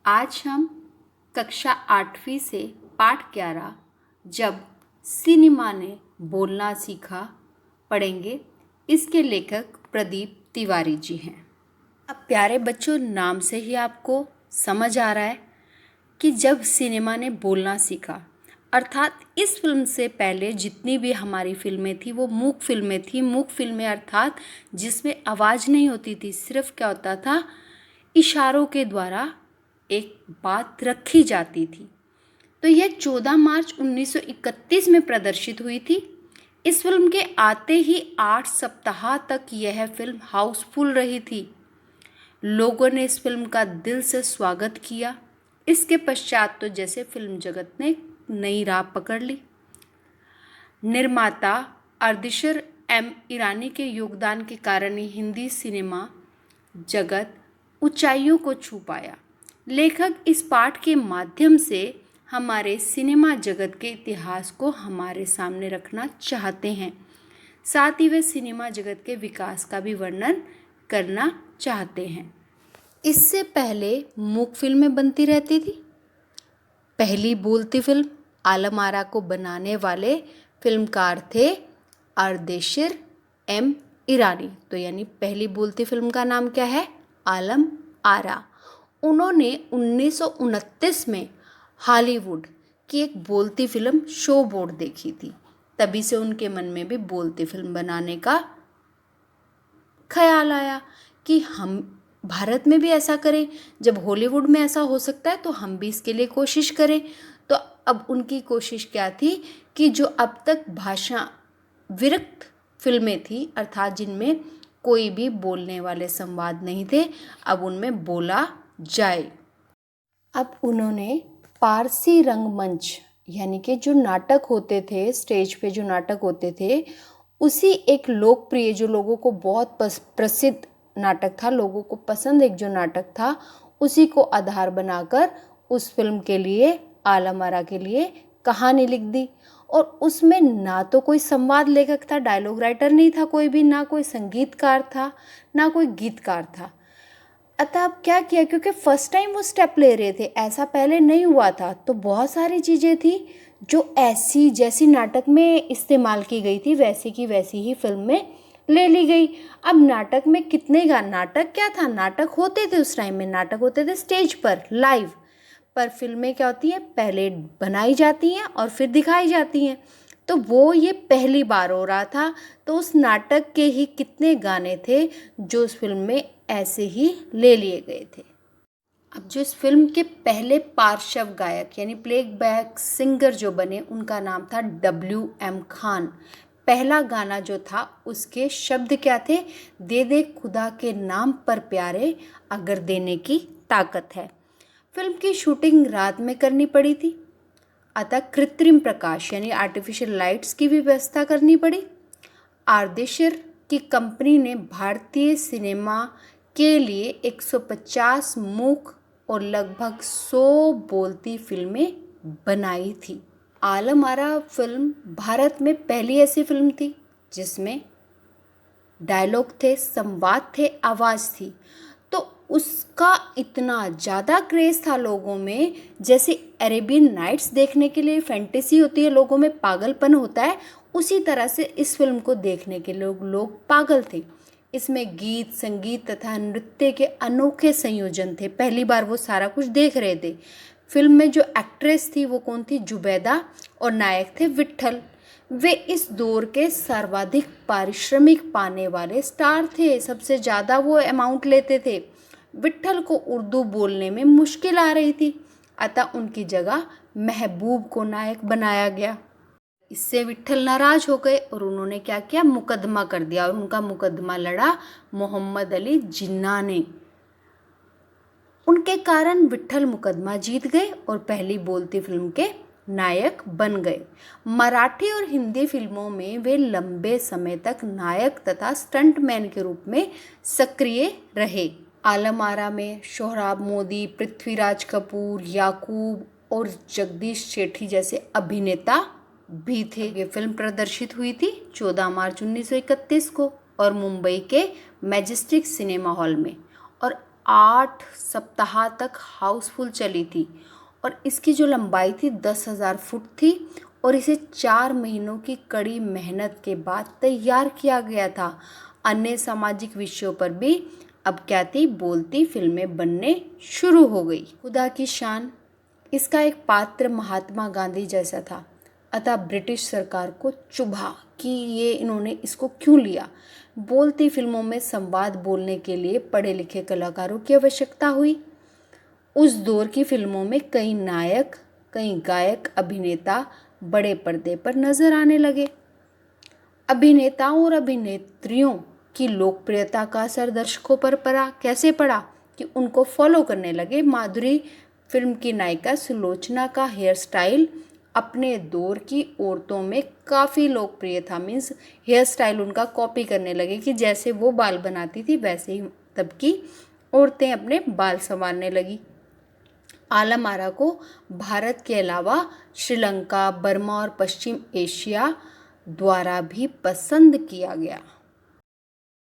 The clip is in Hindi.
आज हम कक्षा 8वीं से पाठ 11 जब सिनेमा ने बोलना सीखा पढ़ेंगे। इसके लेखक प्रदीप तिवारी जी हैं। अब प्यारे बच्चों, नाम से ही आपको समझ आ रहा है कि जब सिनेमा ने बोलना सीखा, अर्थात इस फिल्म से पहले जितनी भी हमारी फिल्में थी वो मूक फिल्में थी। मूक फिल्में अर्थात जिसमें आवाज़ नहीं होती थी, सिर्फ क्या होता था, इशारों के द्वारा एक बात रखी जाती थी। तो यह 14 मार्च 1931 में प्रदर्शित हुई थी। इस फिल्म के आते ही 8 सप्ताह तक यह फिल्म हाउसफुल रही थी। लोगों ने इस फिल्म का दिल से स्वागत किया। इसके पश्चात तो जैसे फिल्म जगत ने नई राह पकड़ ली। निर्माता अर्देशीर एम ईरानी के योगदान के कारण ही हिंदी सिनेमा जगत ऊंचाइयों को छू पाया। लेखक इस पाठ के माध्यम से हमारे सिनेमा जगत के इतिहास को हमारे सामने रखना चाहते हैं। साथ ही वे सिनेमा जगत के विकास का भी वर्णन करना चाहते हैं। इससे पहले मूक फिल्में बनती रहती थी। पहली बोलती फिल्म आलम आरा को बनाने वाले फिल्मकार थे अर्देशीर एम ईरानी। तो यानी पहली बोलती फिल्म का नाम क्या है? आलम आरा। उन्होंने 1929 में हॉलीवुड की एक बोलती फिल्म शो बोर्ड देखी थी। तभी से उनके मन में भी बोलती फिल्म बनाने का ख्याल आया कि हम भारत में भी ऐसा करें। जब हॉलीवुड में ऐसा हो सकता है तो हम भी इसके लिए कोशिश करें। तो अब उनकी कोशिश क्या थी कि जो अब तक भाषा विरक्त फिल्में थी, अर्थात जिनमें कोई भी बोलने वाले संवाद नहीं थे, अब उनमें बोला जाए। अब उन्होंने पारसी रंगमंच यानी कि जो नाटक होते थे, स्टेज पे जो नाटक होते थे, उसी एक लोकप्रिय, जो लोगों को बहुत प्रसिद्ध नाटक था, लोगों को पसंद एक जो नाटक था, उसी को आधार बनाकर उस फिल्म के लिए, आलम आरा के लिए कहानी लिख दी। और उसमें ना तो कोई संवाद लेखक था, डायलॉग राइटर नहीं था कोई भी, ना कोई संगीतकार था, ना कोई गीतकार था। अतः अब क्या किया, क्योंकि फर्स्ट टाइम वो स्टेप ले रहे थे, ऐसा पहले नहीं हुआ था, तो बहुत सारी चीज़ें थी जो ऐसी जैसी नाटक में इस्तेमाल की गई थी वैसी की वैसी ही फिल्म में ले ली गई। अब नाटक में कितने नाटक क्या था, नाटक होते थे उस टाइम में, नाटक होते थे स्टेज पर लाइव, पर फिल्में क्या होती हैं, पहले बनाई जाती हैं और फिर दिखाई जाती हैं। तो वो ये पहली बार हो रहा था, तो उस नाटक के ही कितने गाने थे जो उस फिल्म में ऐसे ही ले लिए गए थे। अब जो इस फिल्म के पहले पार्श्व गायक यानी प्लेबैक सिंगर जो बने, उनका नाम था WM खान। पहला गाना जो था उसके शब्द क्या थे? दे दे खुदा के नाम पर प्यारे, अगर देने की ताकत है। फिल्म की शूटिंग रात में करनी पड़ी थी, अतः कृत्रिम प्रकाश यानी आर्टिफिशियल लाइट्स की भी व्यवस्था करनी पड़ी। अर्देशीर की कंपनी ने भारतीय सिनेमा के लिए 150 मूक और लगभग 100 बोलती फिल्में बनाई थी। आलम आरा फिल्म भारत में पहली ऐसी फिल्म थी जिसमें डायलॉग थे, संवाद थे, आवाज़ थी। तो उसका इतना ज़्यादा क्रेज़ था लोगों में, जैसे अरेबियन नाइट्स देखने के लिए फैंटेसी होती है, लोगों में पागलपन होता है, उसी तरह से इस फिल्म को देखने के लोग पागल थे। इसमें गीत, संगीत तथा नृत्य के अनोखे संयोजन थे। पहली बार वो सारा कुछ देख रहे थे। फिल्म में जो एक्ट्रेस थी वो कौन थी? जुबैदा। और नायक थे विट्ठल। वे इस दौर के सर्वाधिक पारिश्रमिक पाने वाले स्टार थे, सबसे ज़्यादा वो अमाउंट लेते थे। विट्ठल को उर्दू बोलने में मुश्किल आ रही थी, अतः उनकी जगह महबूब को नायक बनाया गया। इससे विट्ठल नाराज हो गए और उन्होंने क्या किया? मुकदमा कर दिया, और उनका मुकदमा लड़ा मोहम्मद अली जिन्ना ने। उनके कारण विट्ठल मुकदमा जीत गए और पहली बोलती फिल्म के नायक बन गए। मराठी और हिंदी फिल्मों में वे लंबे समय तक नायक तथा स्टंटमैन के रूप में सक्रिय रहे। आलम आरा में सोहराब मोदी, पृथ्वीराज कपूर, याकूब और जगदीश सेठी जैसे अभिनेता भी थे। ये फिल्म प्रदर्शित हुई थी 14 मार्च 1931 को और मुंबई के मैजेस्टिक सिनेमा हॉल में, और 8 सप्ताह तक हाउसफुल चली थी और इसकी जो लंबाई थी 10,000 फुट थी और इसे 4 महीनों की कड़ी मेहनत के बाद तैयार किया गया था। अन्य सामाजिक विषयों पर भी अब क्या थी, बोलती फिल्में बनने शुरू हो गई। खुदा की शान, इसका एक पात्र महात्मा गांधी जैसा था, अतः ब्रिटिश सरकार को चुभा कि ये इन्होंने इसको क्यों लिया। बोलती फिल्मों में संवाद बोलने के लिए पढ़े लिखे कलाकारों की आवश्यकता हुई। उस दौर की फिल्मों में कई नायक, कई गायक, अभिनेता बड़े पर्दे पर नजर आने लगे। अभिनेताओं और अभिनेत्रियों की लोकप्रियता का असर दर्शकों पर पड़ा। कैसे पड़ा कि उनको फॉलो करने लगे। माधुरी फिल्म की नायिका सुलोचना का हेयर स्टाइल अपने दौर की औरतों में काफ़ी लोकप्रिय था। मीन्स हेयर स्टाइल उनका कॉपी करने लगे कि जैसे वो बाल बनाती थी वैसे ही तब की औरतें अपने बाल संवारने लगी। आलम आरा को भारत के अलावा श्रीलंका, बर्मा और पश्चिम एशिया द्वारा भी पसंद किया गया।